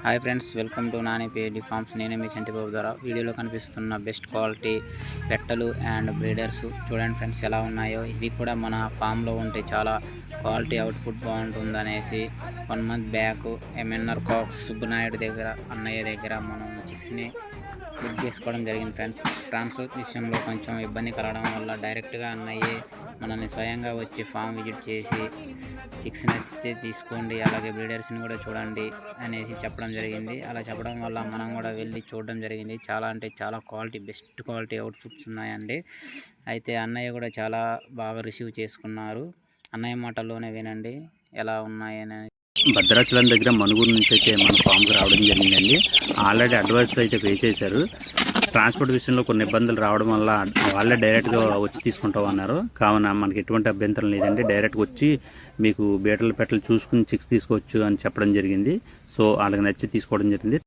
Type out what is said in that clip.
Hi friends, welcome to Nani PAD farms. నేనే మీ చంటిబాబు ద్వారా వీడియోలో కనిపిస్తున్న బెస్ట్ క్వాలిటీ పెట్టలు అండ్ బ్రీడర్స్ చూడండి ఫ్రెండ్స్ ఎలా ఉన్నాయో. ఇవి కూడా మన ఫామ్లో ఉంటే చాలా క్వాలిటీ అవుట్పుట్ బాగుంటుంది అనేసి 1 మంత్ బ్యాక్ ఎంఎన్ఆర్ కాక్స్ సుబ్బనాయుడు దగ్గర అన్నయ్య దగ్గర మనం చిక్స్ని బుక్ చేసుకోవడం జరిగింది ఫ్రెండ్స్. ట్రాన్స్పోర్ట్ విషయంలో కొంచెం ఇబ్బంది కలగడం వల్ల డైరెక్ట్గా అన్నయ్యే మనల్ని స్వయంగా వచ్చి ఫామ్ విజిట్ చేసి చిక్స్ నచ్చితే తీసుకోండి, అలాగే బ్రీడర్స్ని కూడా చూడండి అనేసి చెప్పడం జరిగింది. అలా చెప్పడం వల్ల మనం కూడా వెళ్ళి చూడడం జరిగింది. చాలా అంటే చాలా క్వాలిటీ, బెస్ట్ క్వాలిటీ అవుట్పుట్స్ ఉన్నాయండి. అయితే అన్నయ్య కూడా చాలా బాగా రిసీవ్ చేసుకున్నారు. అన్నయ్య మాటల్లోనే వినండి ఎలా ఉన్నాయని. భద్రాచలం దగ్గర మనుగూరు నుంచి అయితే మన ఫామ్కి రావడం జరిగిందండి. ఆల్రెడీ అడ్వాన్స్ అయితే పే చేశారు. ట్రాన్స్పోర్ట్ విషయంలో కొన్ని ఇబ్బందులు రావడం వల్ల వాళ్ళే డైరెక్ట్గా వచ్చి తీసుకుంటామన్నారు. కావున మనకి ఎటువంటి అభ్యంతరం లేదండి. డైరెక్ట్గా వచ్చి మీకు బీటలు పెట్టలు చూసుకుని చిక్స్ తీసుకోవచ్చు అని చెప్పడం జరిగింది. సో వాళ్ళకి నచ్చి తీసుకోవడం జరిగింది.